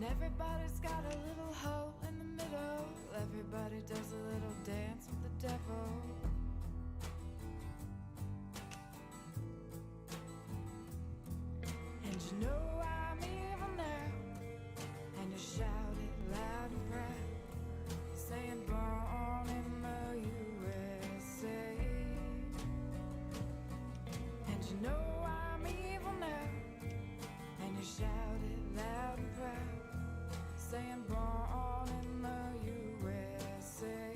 Everybody's got a little hole in the middle. Everybody does a little dance with the devil. And you know I'm evil now, and you shout it loud and proud, saying born in the USA. And you know I'm evil now, and you shout it loud and proud, saying born in the USA.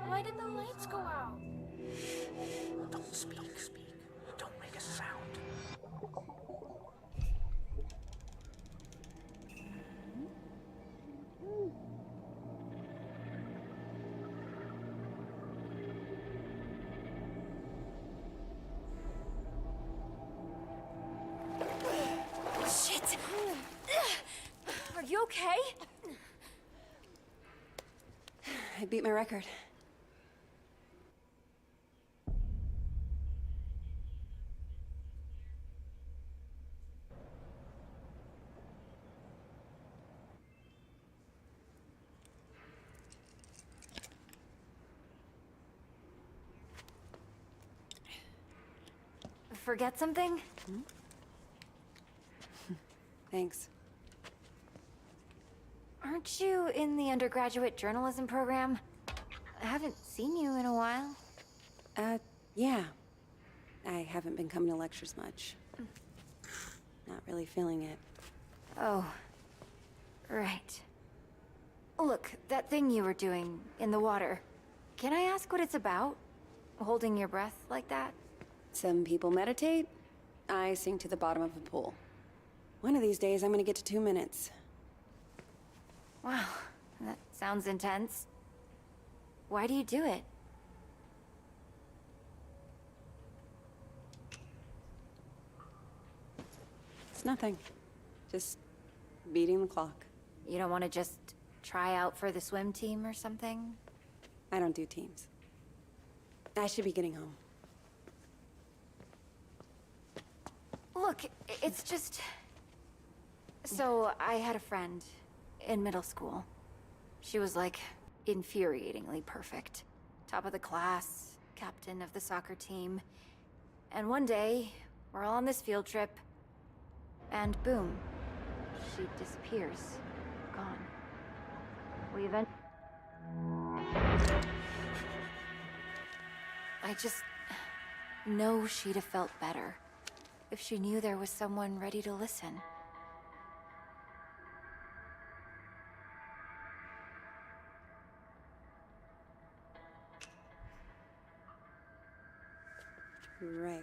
Why did the lights go out? Don't speak. Don't make a sound. Shit! Are you okay? I beat my record. Forget something? Thanks. Aren't you in the undergraduate journalism program? I haven't seen you in a while. Yeah. I haven't been coming to lectures much. Not really feeling it. Oh, right. Look, that thing you were doing in the water. Can I ask what it's about? Holding your breath like that? Some people meditate. I sink to the bottom of a pool. One of these days, I'm gonna get to 2 minutes. Wow, that sounds intense. Why do you do it? It's nothing. Just beating the clock. You don't want to just try out for the swim team or something? I don't do teams. I should be getting home. Look, it's just... So, I had a friend in middle school. She was like infuriatingly perfect. Top of the class, captain of the soccer team. And one day, we're all on this field trip, and boom, she disappears. Gone. We eventually... I just know she'd have felt better if she knew there was someone ready to listen. Right.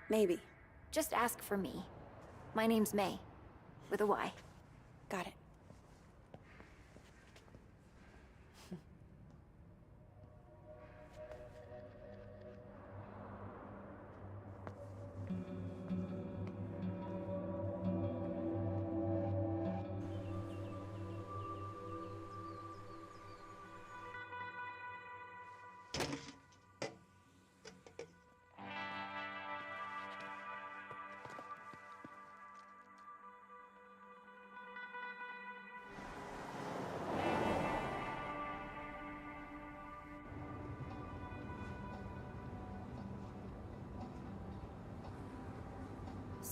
Maybe. Just ask for me. My name's May, with a Y. Got it.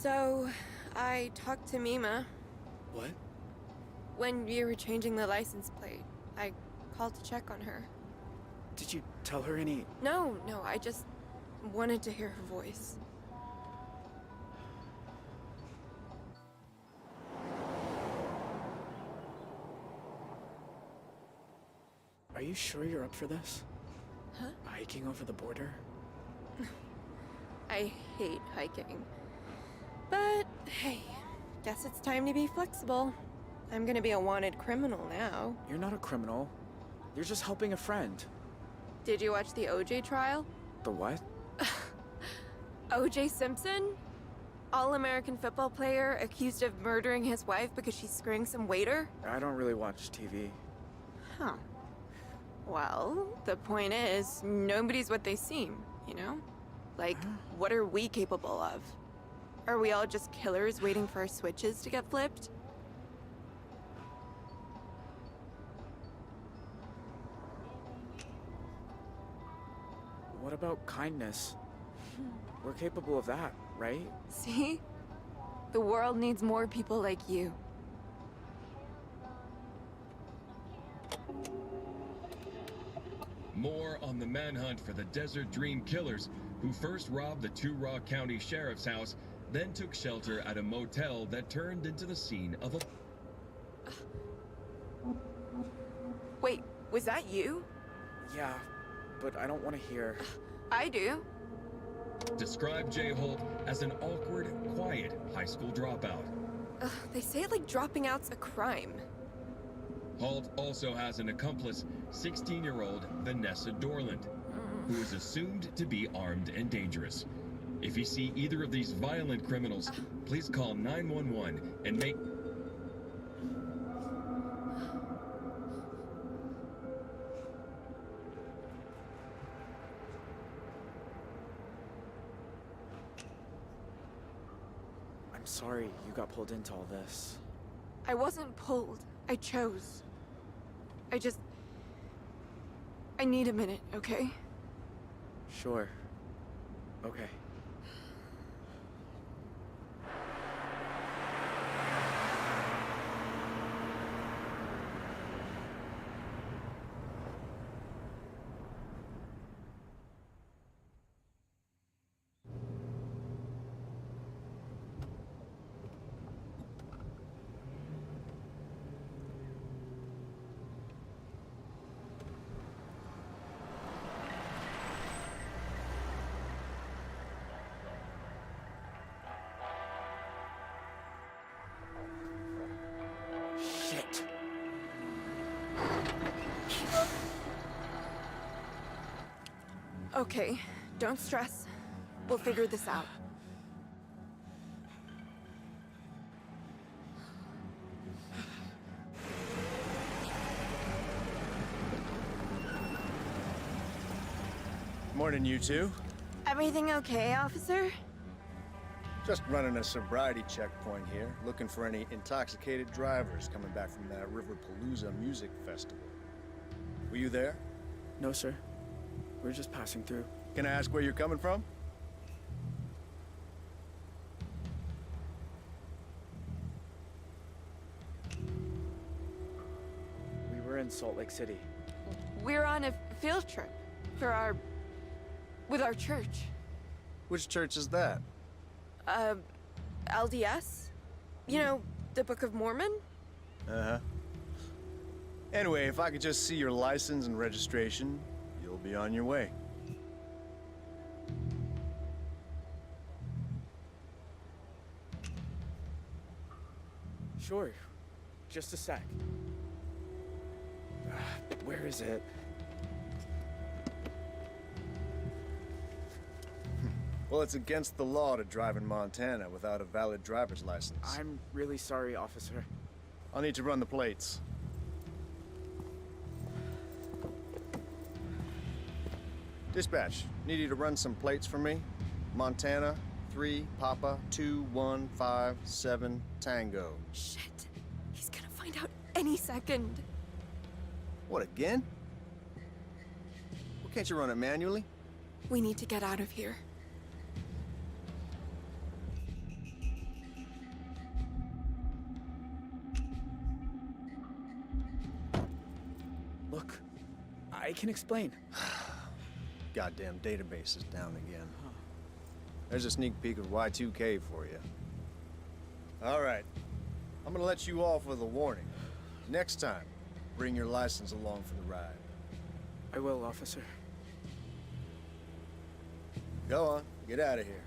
So, I talked to Mima. What? When you were changing the license plate, I called to check on her. Did you tell her any... No, I just wanted to hear her voice. Are you sure you're up for this? Huh? Hiking over the border? I hate hiking. But, hey, guess it's time to be flexible. I'm gonna be a wanted criminal now. You're not a criminal. You're just helping a friend. Did you watch the OJ trial? The what? OJ Simpson? All-American football player accused of murdering his wife because she's screwing some waiter? I don't really watch TV. Huh. Well, the point is, nobody's what they seem, you know? Like, what are we capable of? Are we all just killers waiting for our switches to get flipped? What about kindness? We're capable of that, right? See? The world needs more people like you. More on the manhunt for the Desert Dream Killers, who first robbed the Two Rock County Sheriff's house, then took shelter at a motel that turned into the scene of a... Wait, was that you? Yeah, but I don't want to hear... I do. Described Jay Holt as an awkward, quiet high school dropout. They say like dropping out's a crime. Holt also has an accomplice, 16-year-old Vanessa Dorland, who is assumed to be armed and dangerous. If you see either of these violent criminals, please call 911 and make... I'm sorry you got pulled into all this. I wasn't pulled. I chose. I need a minute, okay? Sure. Okay. Shit. Okay, don't stress. We'll figure this out. Morning, you two. Everything okay, officer? Just running a sobriety checkpoint here, looking for any intoxicated drivers coming back from that Riverpalooza music festival. Were you there? No, sir. We're just passing through. Can I ask where you're coming from? We were in Salt Lake City. We're on a field trip with our church. Which church is that? LDS? You know, the Book of Mormon? Uh-huh. Anyway, if I could just see your license and registration, you'll be on your way. Sure. Just a sec. Where is it? Well, it's against the law to drive in Montana without a valid driver's license. I'm really sorry, officer. I'll need to run the plates. Dispatch, need you to run some plates for me. Montana, 3, Papa, 2157 Tango. Shit. He's gonna find out any second. What, again? Well, can't you run it manually? We need to get out of here. Look, I can explain. Goddamn database is down again. There's a sneak peek of Y2K for you. All right. I'm gonna let you off with a warning. Next time, bring your license along for the ride. I will, officer. Go on, get out of here.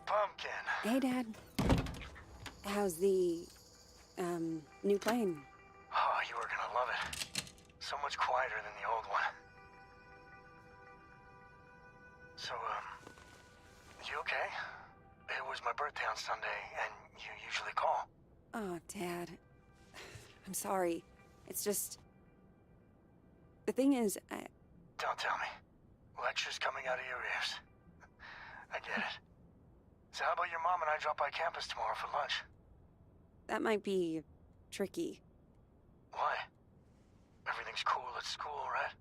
Pumpkin. Hey, Dad. How's the, new plane? Oh, you are gonna love it. So much quieter than the old one. So, you okay? It was my birthday on Sunday, and you usually call. Oh, Dad. I'm sorry. It's just... The thing is, Don't tell me. Lectures coming out of your ears. I get it. So how about your mom and I drop by campus tomorrow for lunch? that might be tricky. Why? Everything's cool at school, right?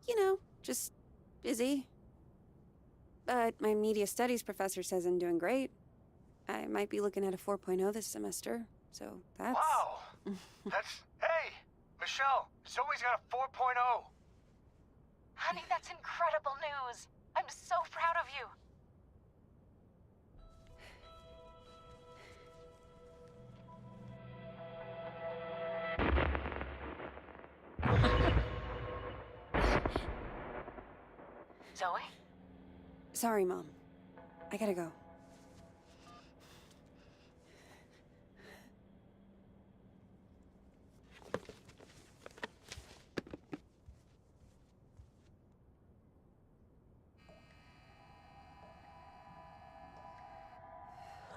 You know, just busy. But my media studies professor says I'm doing great. I might be looking at a 4.0 this semester, so that's... Wow! That's... Hey! Michelle, Zoe's got a 4.0! Honey, that's incredible news. I'm so proud of you. Zoe? Sorry, Mom. I gotta go.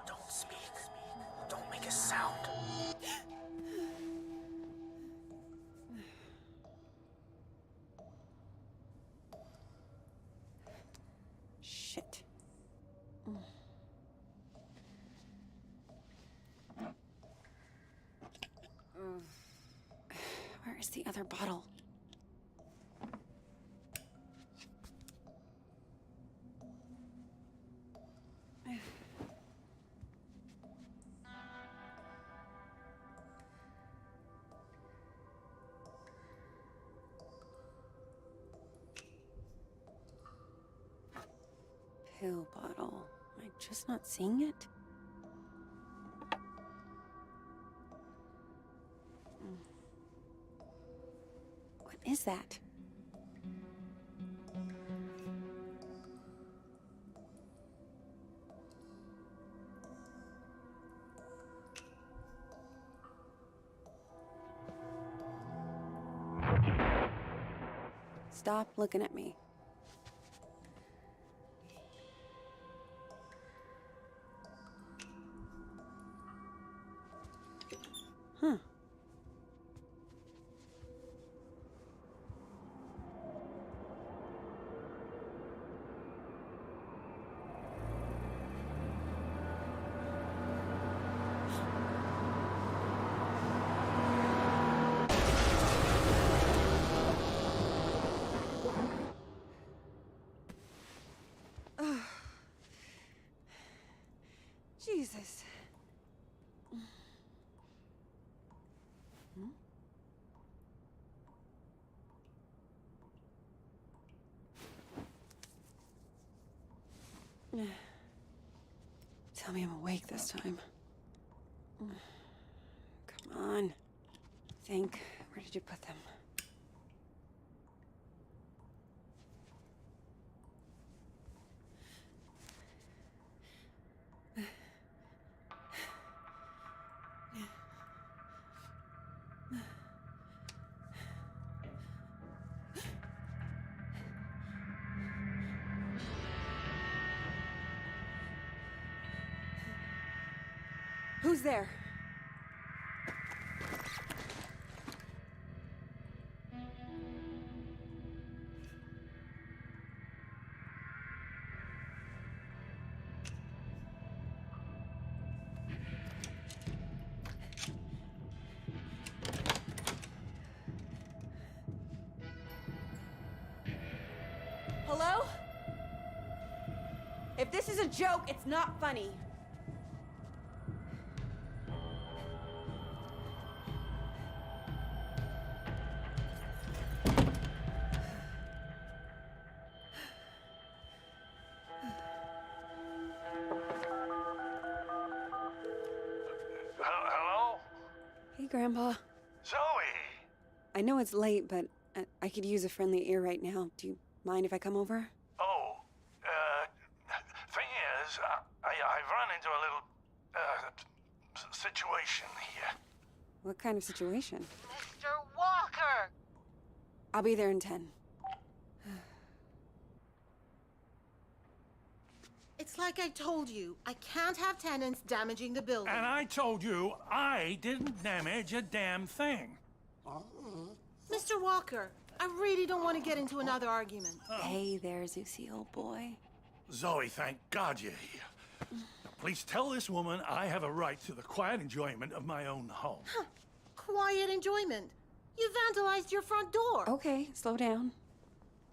Don't speak. Don't make a sound. Shit. Where is the other bottle? Pill bottle. Am I just not seeing it? What is that? Stop looking at me. Huh. Jesus. Tell me I'm awake this time. Come on. Think. Where did you put them? Who's there? Hello? If this is a joke, it's not funny. Hello? Hey, Grandpa. Zoe! I know it's late, but I could use a friendly ear right now. Do you mind if I come over? Oh, thing is, I've run into a little, situation here. What kind of situation? Mr. Walker! I'll be there in 10. It's like I told you. I can't have tenants damaging the building. And I told you I didn't damage a damn thing. Mr. Walker, I really don't want to get into another argument. Hey there, Zeusy, old boy. Zoe, thank God you're here. Now, please tell this woman I have a right to the quiet enjoyment of my own home. Quiet enjoyment. You vandalized your front door. Okay, slow down.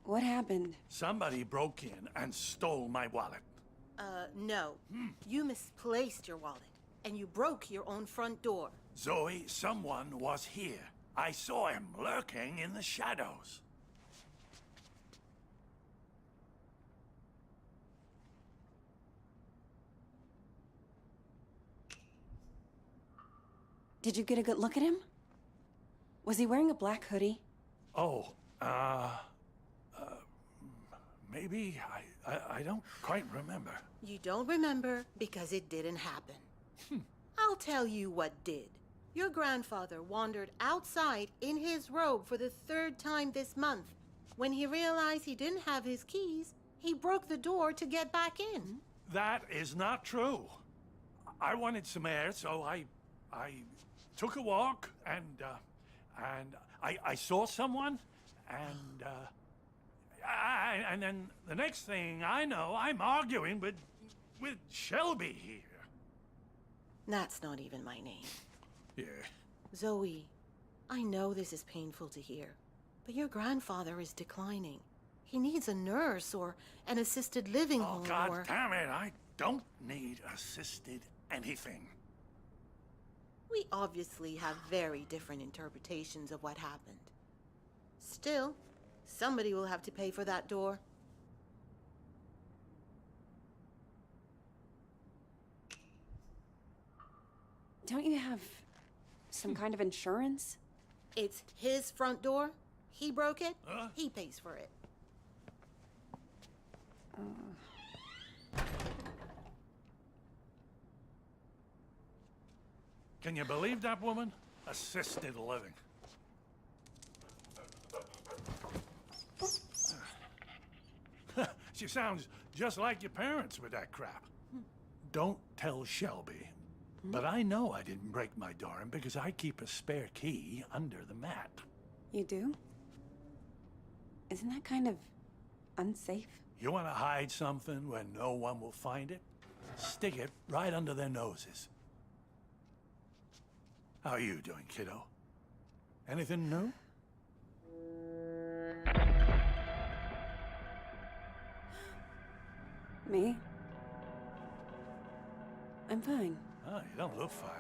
What happened? Somebody broke in and stole my wallet. No. You misplaced your wallet, and you broke your own front door. Zoe, someone was here. I saw him lurking in the shadows. Did you get a good look at him? Was he wearing a black hoodie? Oh, maybe. I don't quite remember. You don't remember because it didn't happen. I'll tell you what did. Your grandfather wandered outside in his robe for the 3rd time this month. When he realized he didn't have his keys, he broke the door to get back in. That is not true. I wanted some air, so I took a walk, and I saw someone, and then the next thing I know, I'm arguing with Shelby here. That's not even my name. Yeah. Zoe, I know this is painful to hear, but your grandfather is declining. He needs a nurse or an assisted living home God or... damn it, I don't need assisted anything. We obviously have very different interpretations of what happened. Still, somebody will have to pay for that door. Don't you have some kind of insurance? It's his front door. He broke it. He pays for it. Can you believe that woman? Assisted living. She sounds just like your parents with that crap. Don't tell Shelby, but I know I didn't break my door in because I keep a spare key under the mat. You do? Isn't that kind of unsafe? You want to hide something where no one will find it? Stick it right under their noses. How are you doing, kiddo? Anything new? Me? I'm fine. Oh, you don't look fine.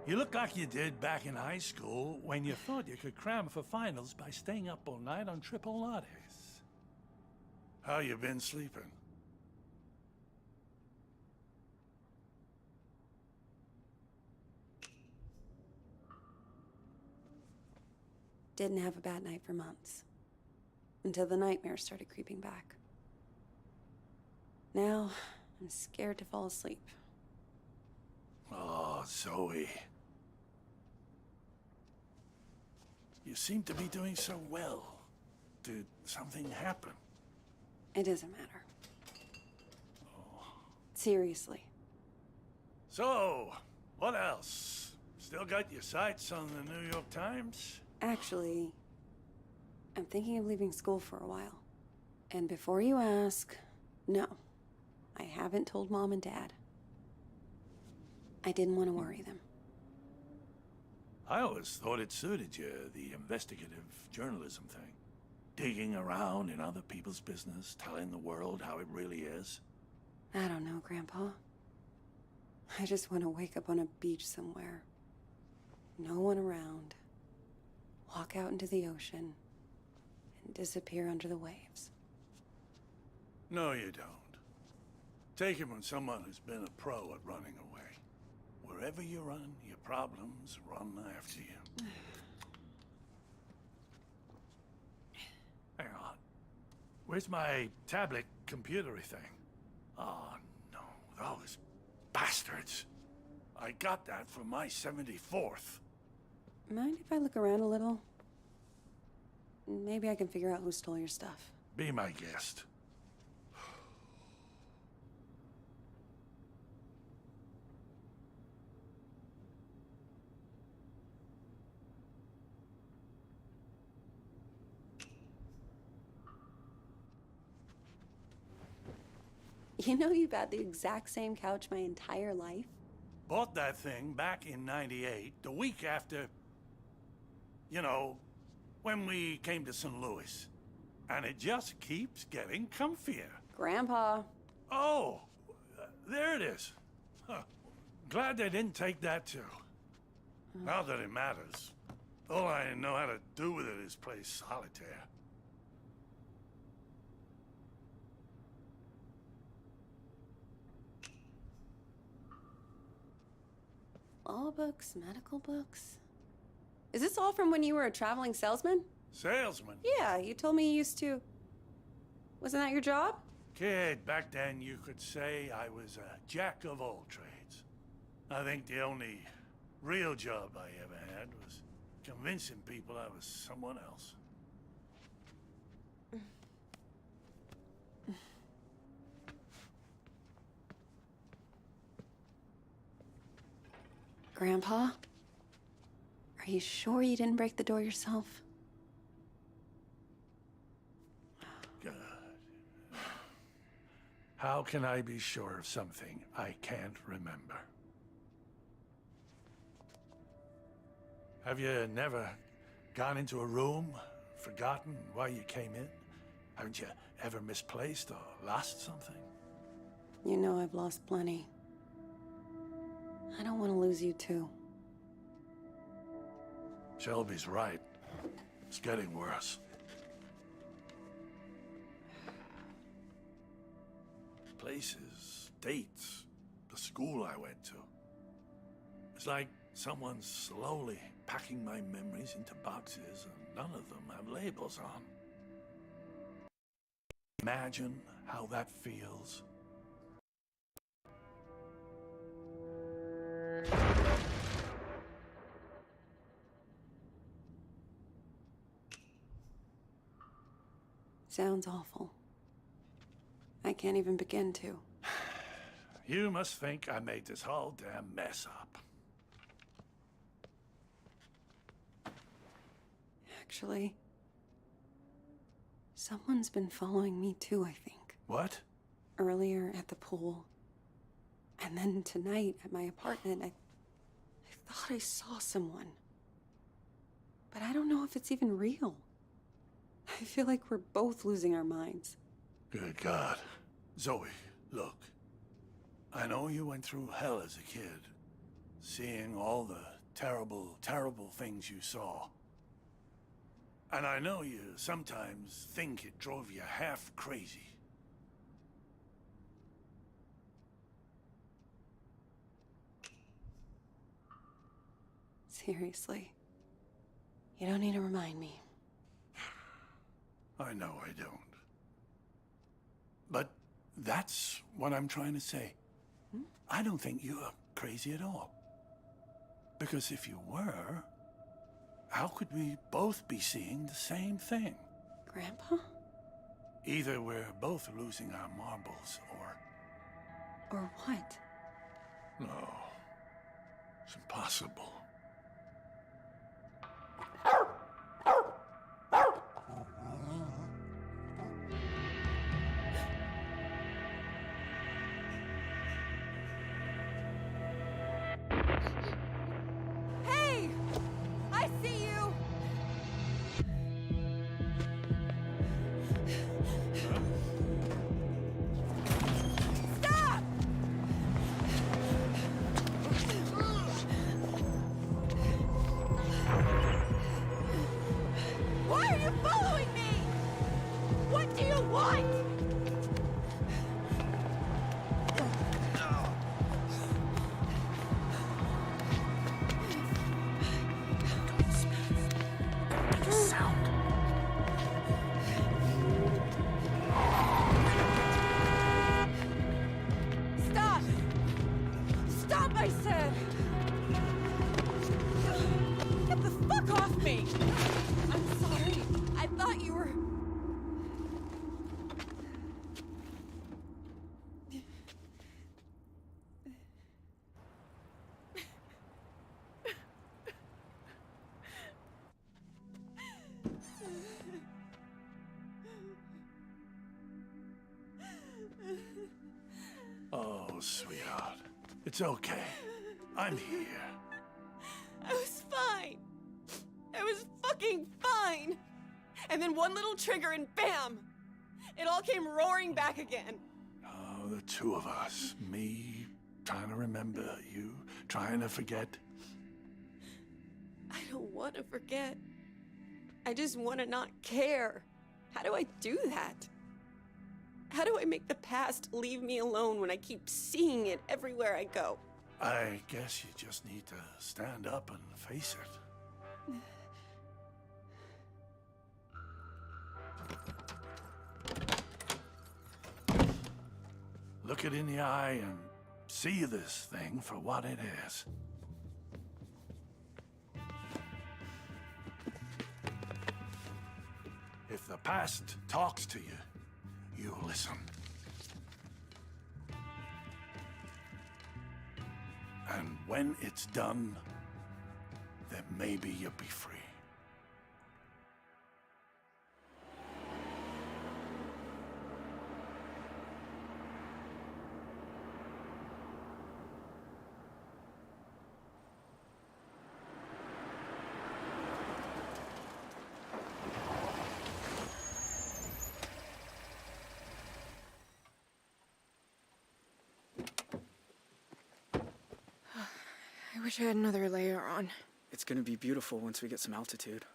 You look like you did back in high school when you thought you could cram for finals by staying up all night on triple lattes. How you been sleeping? Didn't have a bad night for months. Until the nightmares started creeping back. Now, I'm scared to fall asleep. Oh, Zoe. You seem to be doing so well. Did something happen? It doesn't matter. Seriously. So, what else? Still got your sights on the New York Times? Actually, I'm thinking of leaving school for a while. And before you ask, no, I haven't told Mom and Dad. I didn't want to worry them. I always thought it suited you, the investigative journalism thing. Digging around in other people's business, telling the world how it really is. I don't know, Grandpa. I just want to wake up on a beach somewhere. No one around. Walk out into the ocean and disappear under the waves. No, you don't. Take it from someone who's been a pro at running away. Wherever you run, your problems run after you. Hang on. Where's my tablet computery thing? Oh, no. Those bastards. I got that for my 74th. Mind if I look around a little? Maybe I can figure out who stole your stuff. Be my guest. You know you've had the exact same couch my entire life? Bought that thing back in '98, the week after, you know, when we came to St. Louis. And it just keeps getting comfier. Grandpa. Oh, there it is. Huh. Glad they didn't take that too. Not that it matters. All I know how to do with it is play solitaire. Law books, medical books. Is this all from when you were a traveling salesman? Salesman? Yeah, you told me you used to. Wasn't that your job? Kid, back then you could say I was a jack of all trades. I think the only real job I ever had was convincing people I was someone else. Grandpa? Are you sure you didn't break the door yourself? God. How can I be sure of something I can't remember? Have you never gone into a room, forgotten why you came in? Haven't you ever misplaced or lost something? You know I've lost plenty. I don't want to lose you too. Shelby's right. It's getting worse. Places, dates, the school I went to. It's like someone's slowly packing my memories into boxes and none of them have labels on. Imagine how that feels. Sounds awful. I can't even begin to. You must think I made this whole damn mess up. Actually, someone's been following me too, I think. What? Earlier at the pool. And then tonight at my apartment, I thought I saw someone. But I don't know if it's even real. I feel like we're both losing our minds. Good God. Zoe, look. I know you went through hell as a kid. Seeing all the terrible, terrible things you saw. And I know you sometimes think it drove you half crazy. Seriously. You don't need to remind me. I know I don't. But that's what I'm trying to say. I don't think you're crazy at all. Because if you were, how could we both be seeing the same thing? Grandpa? Either we're both losing our marbles, or... Or what? No. It's impossible. Hey! I see you! Stop! Why are you following me? What do you want? Stop! Stop, I said! Get the fuck off me! I'm sorry. I thought you were... Oh, sweetheart. It's okay. I'm here. I was fine. I was fucking fine. And then one little trigger and bam! It all came roaring back again. Oh, the two of us. Me trying to remember, you trying to forget. I don't want to forget. I just want to not care. How do I do that? How do I make the past leave me alone when I keep seeing it everywhere I go? I guess you just need to stand up and face it. Look it in the eye and see this thing for what it is. If the past talks to you, you listen. And when it's done, then maybe you'll be free. I wish I had another layer on. It's gonna be beautiful once we get some altitude.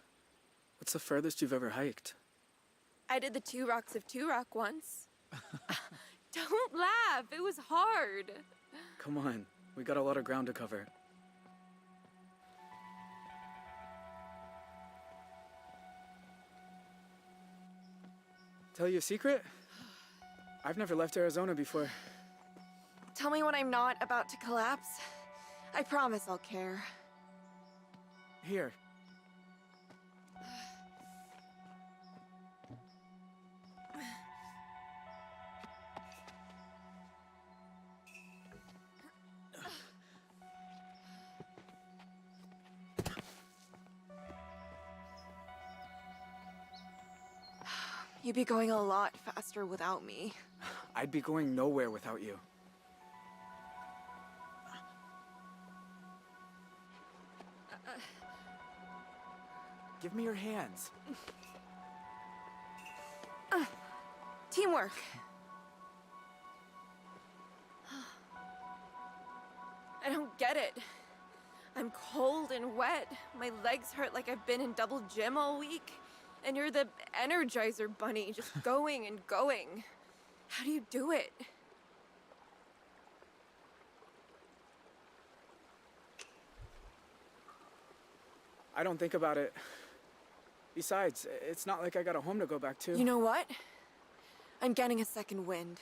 What's the furthest you've ever hiked? I did the 2 Rocks of 2 Rock once. Don't laugh, it was hard. Come on, we got a lot of ground to cover. Tell you a secret? I've never left Arizona before. Tell me when I'm not about to collapse. I promise I'll care. Here. You'd be going a lot faster without me. I'd be going nowhere without you. Give me your hands. Teamwork. I don't get it. I'm cold and wet. My legs hurt like I've been in double gym all week. And you're the Energizer Bunny, just going and going. How do you do it? I don't think about it. Besides, it's not like I got a home to go back to. You know what? I'm getting a second wind.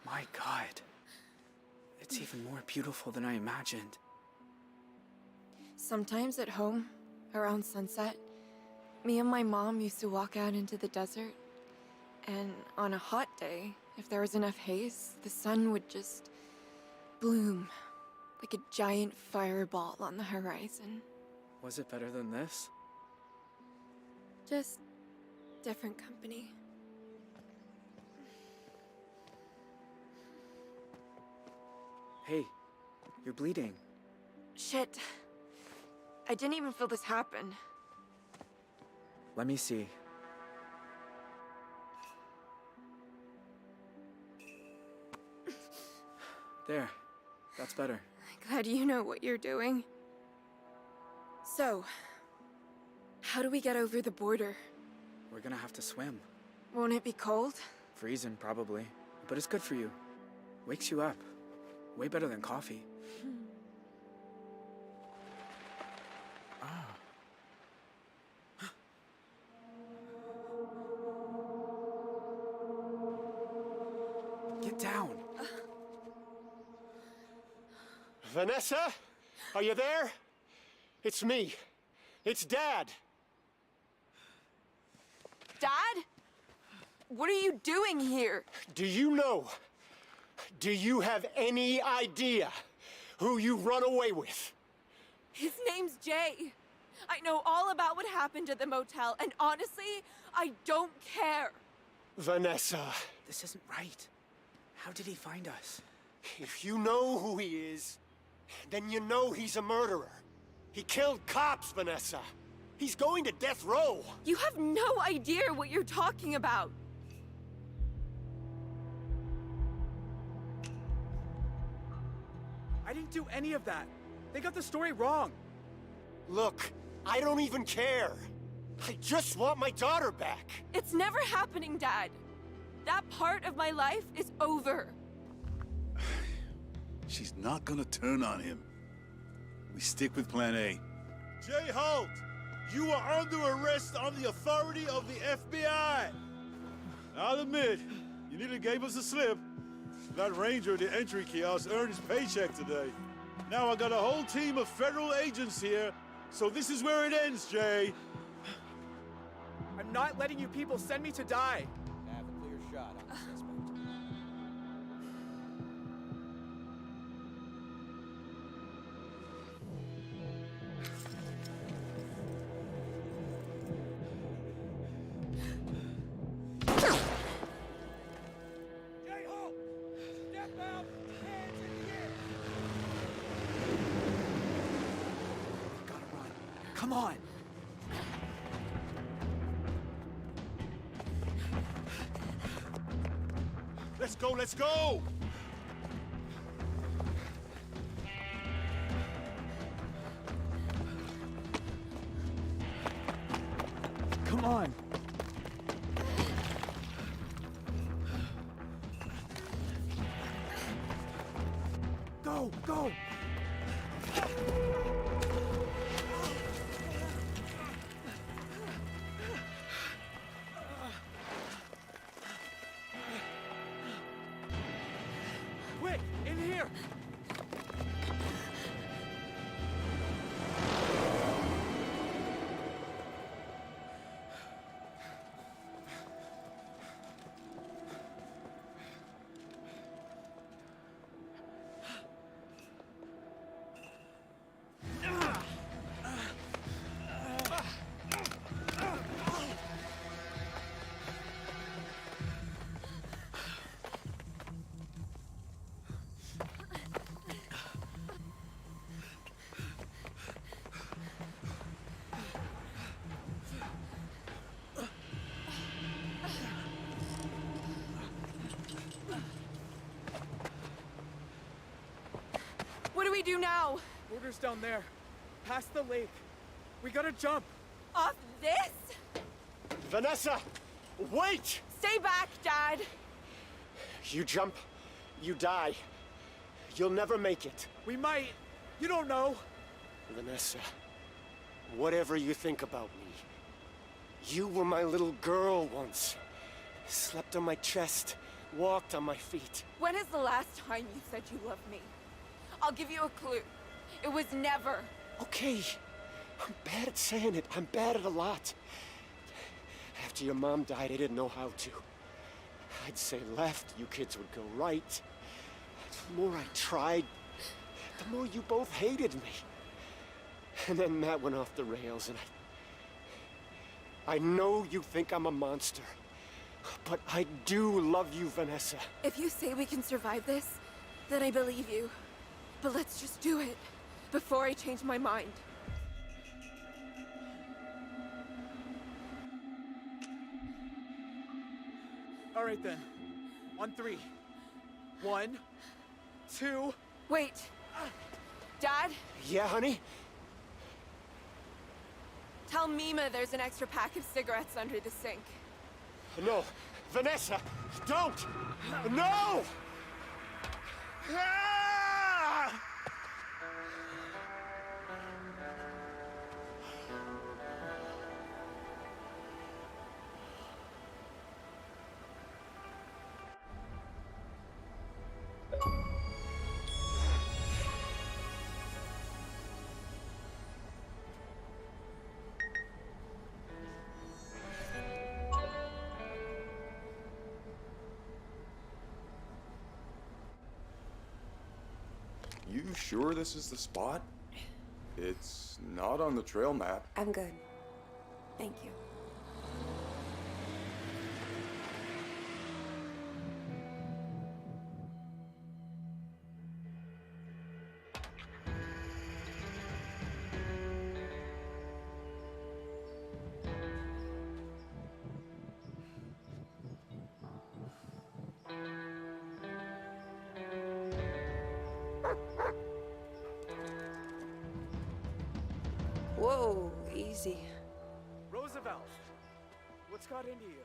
My God. It's even more beautiful than I imagined. Sometimes at home, around sunset, Me and my mom used to walk out into the desert, and on a hot day, if there was enough haze, the sun would just bloom like a giant fireball on the horizon. Was it better than this? Just different company. Hey, you're bleeding. Shit. I didn't even feel this happen. Let me see. There. That's better. Glad you know what you're doing. So, how do we get over the border? We're gonna have to swim. Won't it be cold? Freezing, probably. But it's good for you. Wakes you up. Way better than coffee. Get down. Vanessa? Are you there? It's me. It's Dad. Dad? What are you doing here? Do you know? Do you have any idea who you run away with? His name's Jay. I know all about what happened at the motel, and honestly, I don't care. Vanessa. This isn't right. How did he find us? If you know who he is, then you know he's a murderer. He killed cops, Vanessa. He's going to death row. You have no idea what you're talking about. I didn't do any of that. They got the story wrong. Look, I don't even care. I just want my daughter back. It's never happening, Dad. That part of my life is over. She's not gonna turn on him. We stick with plan A. Jay Holt, you are under arrest on the authority of the FBI. I'll admit, you nearly gave us a slip. That ranger at the entry kiosk earned his paycheck today. Now I got a whole team of federal agents here, so this is where it ends, Jay. I'm not letting you people send me to die. Have a clear shot on the suspect. Jay Holt! Step out! Hands in the air! Gotta run. Come on! Let's go, let's go! Come on! Go, go! Quick, in here! What do we do now? Border's down there. Past the lake. We gotta jump. Off this? Vanessa, wait! Stay back, Dad. You jump, you die. You'll never make it. We might. You don't know. Vanessa, whatever you think about me, you were my little girl once. Slept on my chest, walked on my feet. When is the last time you said you loved me? I'll give you a clue. It was never. Okay, I'm bad at saying it. I'm bad at a lot. After your mom died, I didn't know how to. I'd say left, you kids would go right. The more I tried, the more you both hated me. And then that went off the rails, and I know you think I'm a monster, but I do love you, Vanessa. If you say we can survive this, then I believe you. But let's just do it before I change my mind. All right then. On three. 1, 2. Wait. Dad? Yeah, honey? Tell Mima there's an extra pack of cigarettes under the sink. No, Vanessa, don't! No! Ah! You sure this is the spot? It's not on the trail map. I'm good. Thank you. Whoa, easy. Roosevelt, what's got into you?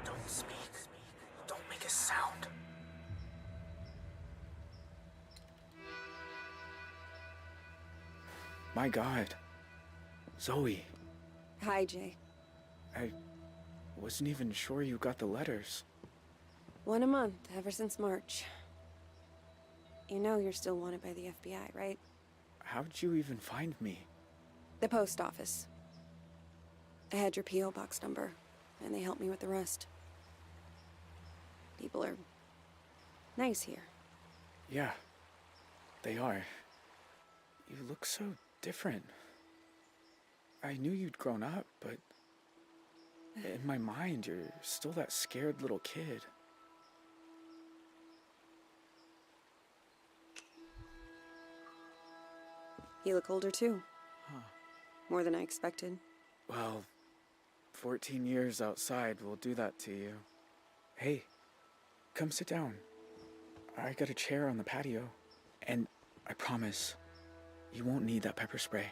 Don't speak. Don't make a sound. My God. Zoe, Hi, Jay. I wasn't even sure you got the letters. 1 a month, ever since March. You know you're still wanted by the FBI, right? How'd you even find me? The post office. I had your P.O. box number, and they helped me with the rest. People are nice here. Yeah, they are. You look so different. I knew you'd grown up, but in my mind, you're still that scared little kid. You look older too. Huh. More than I expected. Well, 14 years outside will do that to you. Hey, come sit down. I got a chair on the patio. And I promise, you won't need that pepper spray.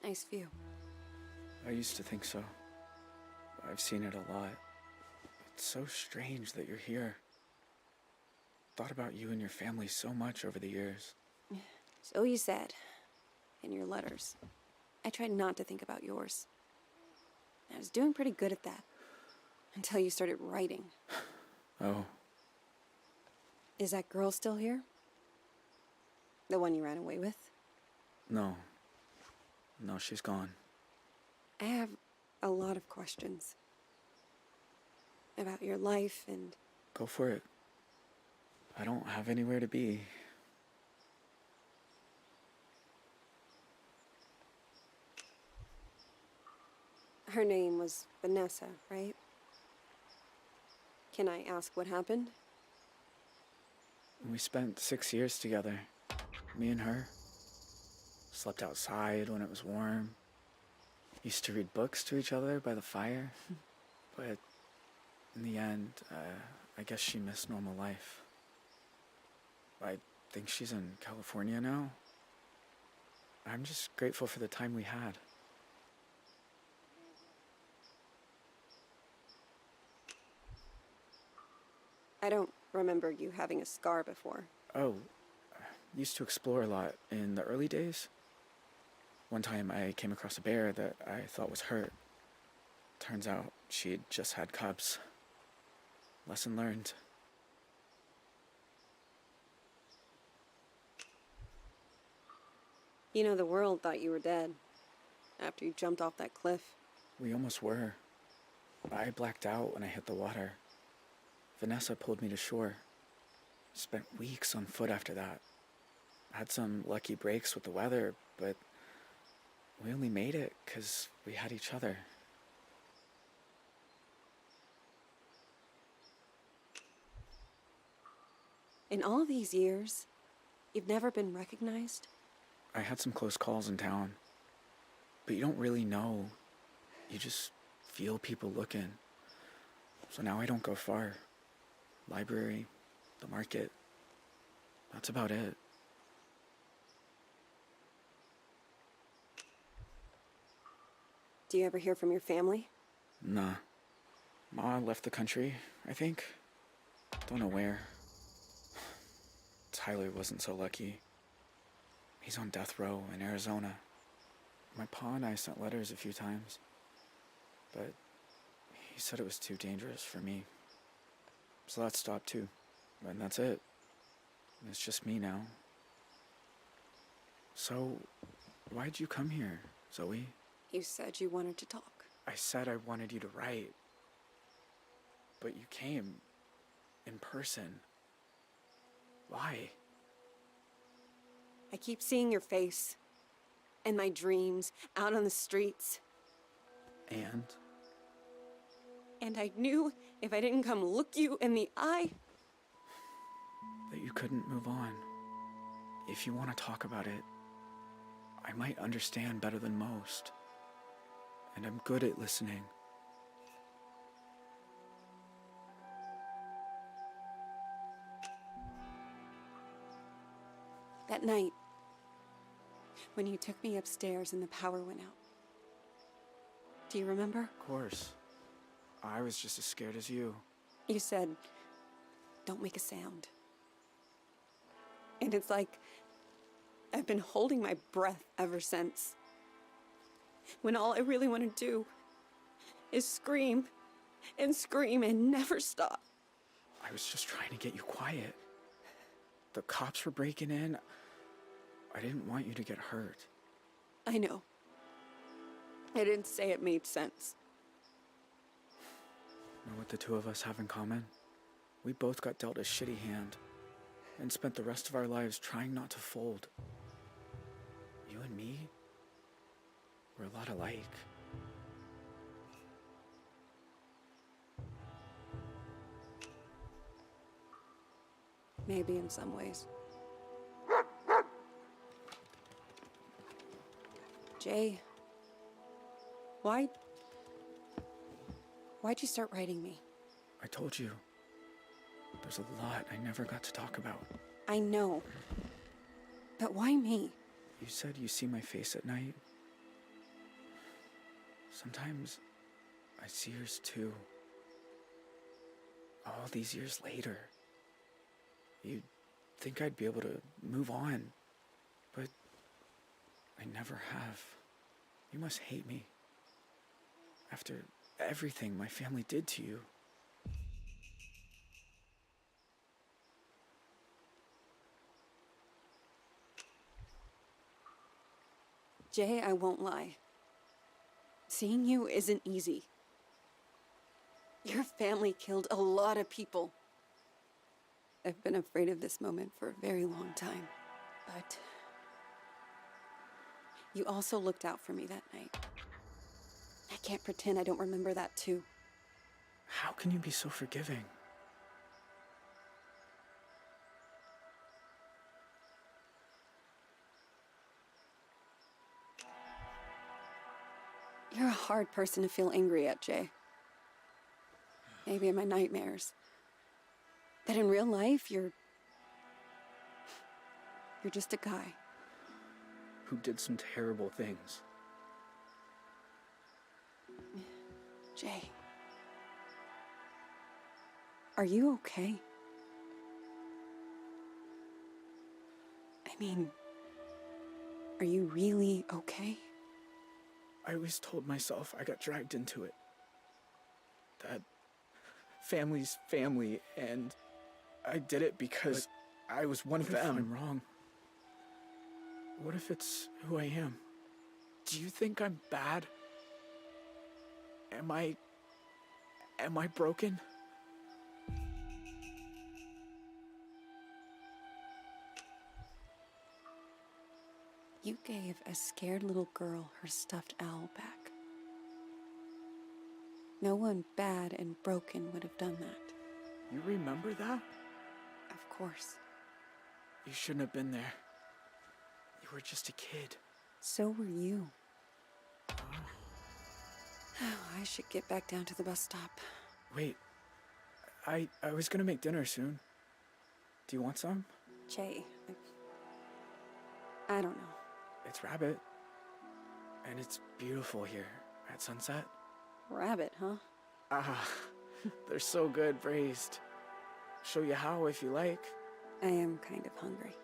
Nice view. I used to think so. I've seen it a lot. It's so strange that you're here. Thought about you and your family so much over the years. So you said. In your letters. I tried not to think about yours. I was doing pretty good at that. Until you started writing. Oh. Is that girl still here? The one you ran away with? No. No, she's gone. I have a lot of questions. About your life and... Go for it. I don't have anywhere to be. Her name was Vanessa, right? Can I ask what happened? We spent 6 years together. Me and her. Slept outside when it was warm. Used to read books to each other by the fire. But In the end, I guess she missed normal life. I think she's in California now. I'm just grateful for the time we had. I don't remember you having a scar before. Oh, used to explore a lot in the early days. One time I came across a bear that I thought was hurt. Turns out she'd just had cubs. Lesson learned. You know, the world thought you were dead after you jumped off that cliff. We almost were. I blacked out when I hit the water. Vanessa pulled me to shore. Spent weeks on foot after that. Had some lucky breaks with the weather, but we only made it because we had each other. In all these years, you've never been recognized? I had some close calls in town, but you don't really know. You just feel people looking. So now I don't go far. Library, the market. That's about it. Do you ever hear from your family? Nah. Ma left the country, I think. Don't know where. Tyler wasn't so lucky. He's on death row in Arizona. My pa and I sent letters a few times, but he said it was too dangerous for me. So that stopped too. And that's it. It's just me now. So, why'd you come here, Zoe? You said you wanted to talk. I said I wanted you to write. But you came in person. Why? I keep seeing your face in my dreams, out on the streets. And? And I knew if I didn't come look you in the eye... that you couldn't move on. If you want to talk about it, I might understand better than most. And I'm good at listening. That night, when you took me upstairs and the power went out. Do you remember? Of course. I was just as scared as you. You said, don't make a sound. And it's like I've been holding my breath ever since. When all I really want to do is scream and scream and never stop. I was just trying to get you quiet. The cops were breaking in. I didn't want you to get hurt. I know. I didn't say it made sense. Know what the two of us have in common? We both got dealt a shitty hand and spent the rest of our lives trying not to fold. You and me, we're a lot alike. Maybe in some ways. Jay, why'd you start writing me? I told you. There's a lot I never got to talk about. I know. But why me? You said you see my face at night. Sometimes I see yours too. All these years later. You'd think I'd be able to move on, but I never have. You must hate me. After everything my family did to you. Jay, I won't lie. Seeing you isn't easy. Your family killed a lot of people. I've been afraid of this moment for a very long time, but you also looked out for me that night. I can't pretend I don't remember that too. How can you be so forgiving? You're a hard person to feel angry at, Jay. maybe in my nightmares. That in real life, you're just a guy. Who did some terrible things. Jay. Are you okay? I mean, are you really okay? I always told myself I got dragged into it. That family's family, and I did it because I was one of them. I'm wrong. What if it's who I am? Do you think I'm bad? Am I broken? You gave a scared little girl her stuffed owl back. No one bad and broken would have done that. You remember that? Of course. You shouldn't have been there. You were just a kid. So were you. Oh, I should get back down to the bus stop. Wait. I was gonna make dinner soon. Do you want some? Jay, I don't know. It's rabbit. And it's beautiful here at sunset. Rabbit, huh? Ah, they're so good braised. Show you how if you like. I am kind of hungry.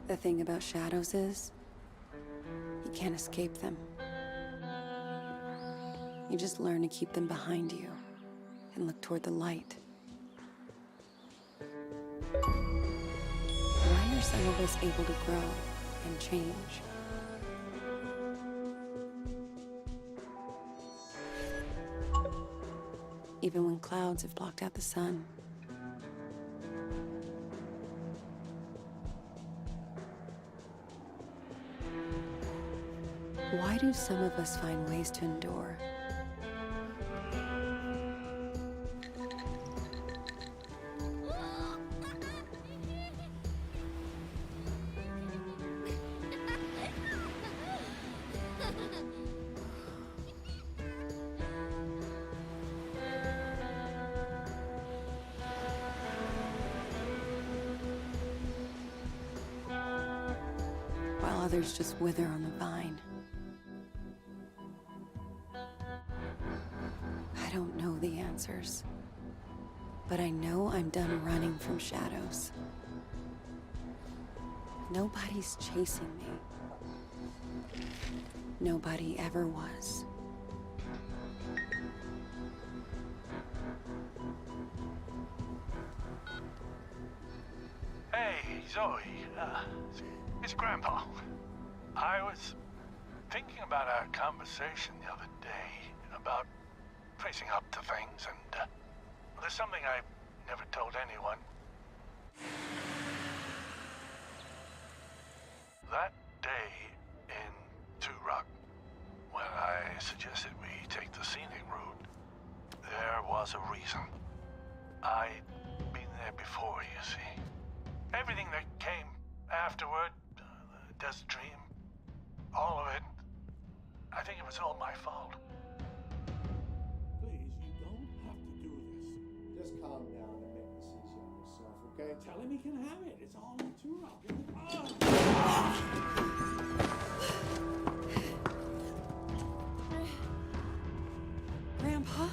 The thing about shadows is, you can't escape them. You just learn to keep them behind you and look toward the light. Why are some of us able to grow and change? Even when clouds have blocked out the sun. Why do some of us find ways to endure? While others just wither on the vine. I don't know the answers, but I know I'm done running from shadows. Nobody's chasing me. Nobody ever was. Hey, Zoe. It's Grandpa. I was thinking about our conversation the other day about facing up to things, and there's something I never told anyone. That day in Two Rock, when I suggested we take the scenic route, there was a reason. I'd been there before, you see. Everything that came afterward, the Dust Dream, all of it, I think it was all my fault. Please, you don't have to do this. Just calm down and make this easy on yourself, okay? Tell him he can have it. It's all in Two Rock. Grandpa?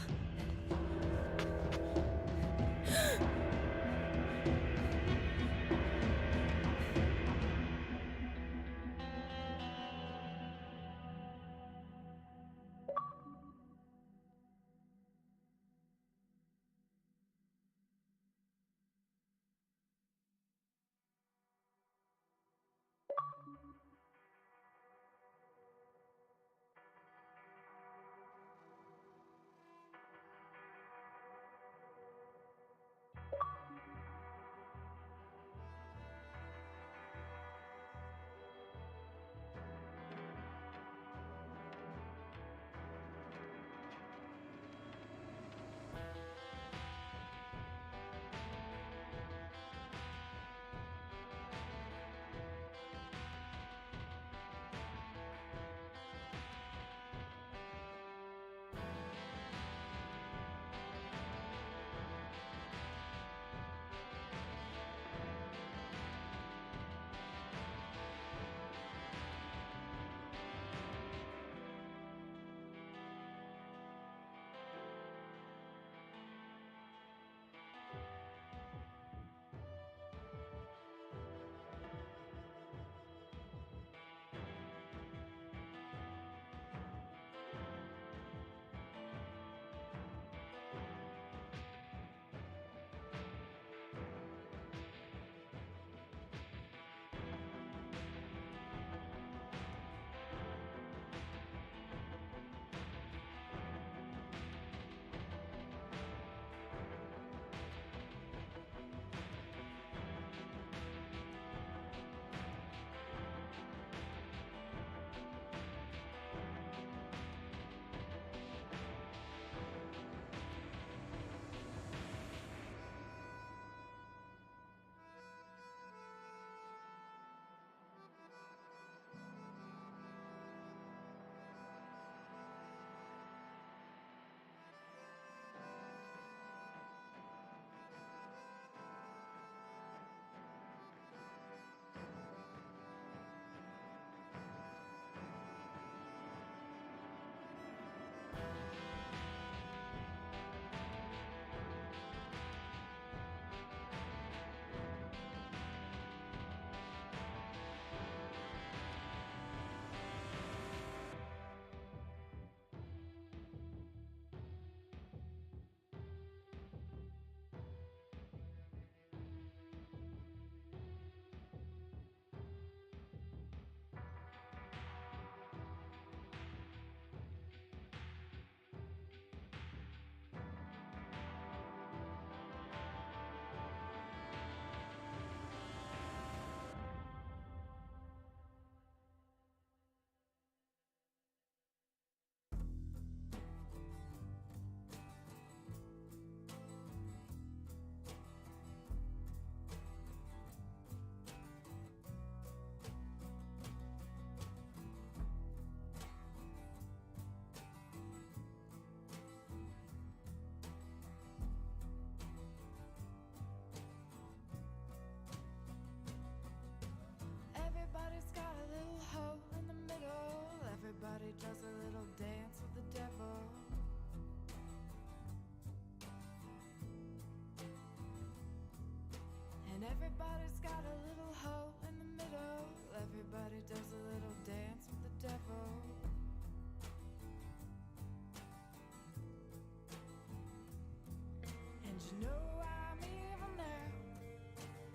know I'm evil now,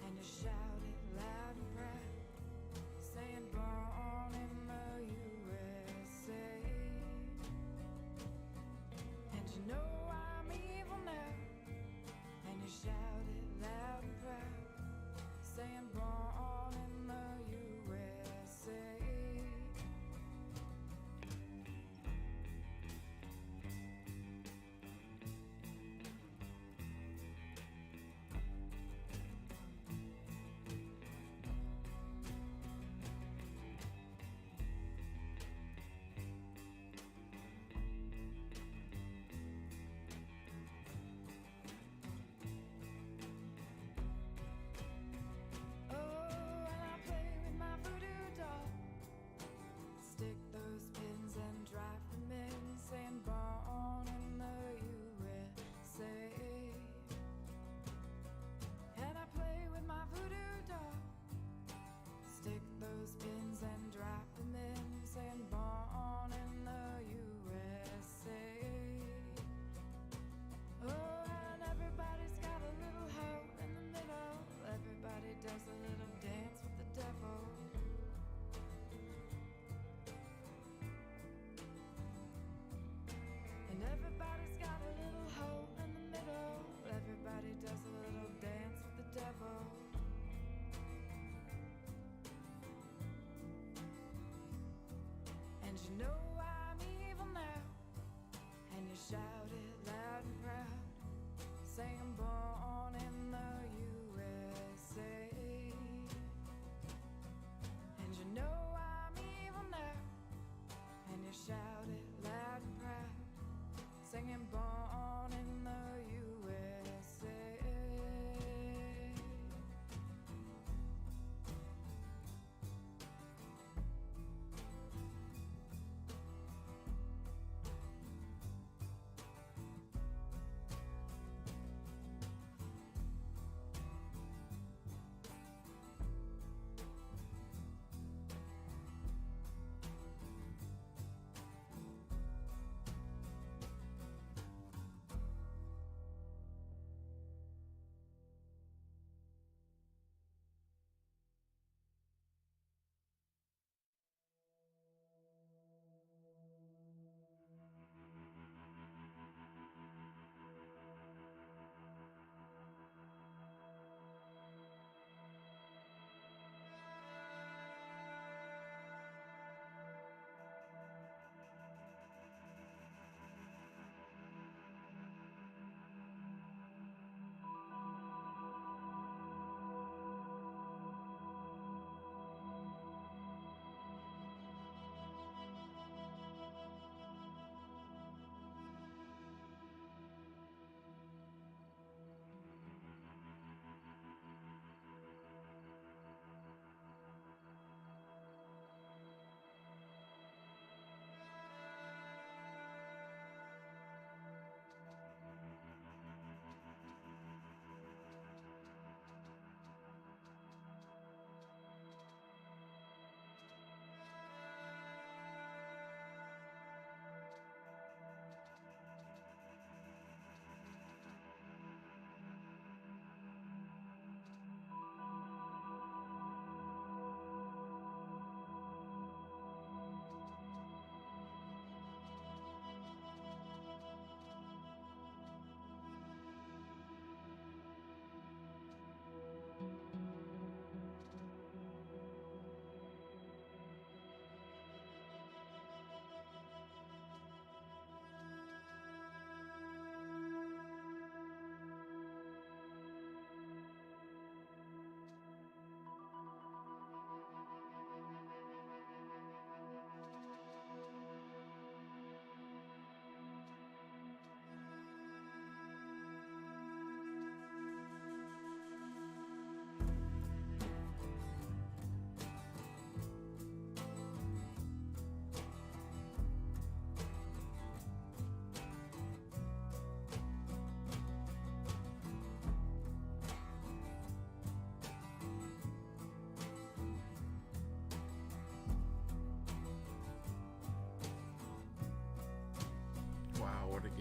and you shout it loud and proud, saying born in the USA. And you know I'm evil now, and you shout it loud and proud, saying born in the USA. Oh, and I play with my voodoo doll, stick those pins and drive them in, saying born in the USA. And I play with my voodoo doll, stick those pins and drive them in, saying born in the USA. Oh, and everybody's got a little hole in the middle. Everybody does a little dance with the devil. And everybody's got a little hole in the middle. Everybody does a little dance with the devil. And you know I'm evil now, and you shout it loud and proud, saying born in the USA. And you know I'm evil now, and you shout it loud and proud, singing born in the USA.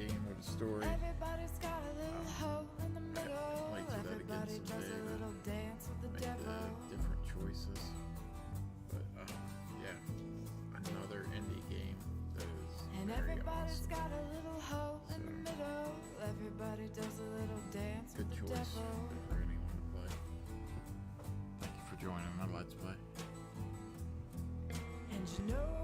game or the story. Everybody's got a little hole in the middle. Might do that again Everybody does someday a to little dance with the make devil. the different choices. But yeah, another indie game that is And very everybody's awesome. got a little hole in the middle. Everybody does a little dance Good with the choice devil. for anyone to play. Thank you for joining my Let's Play. And you know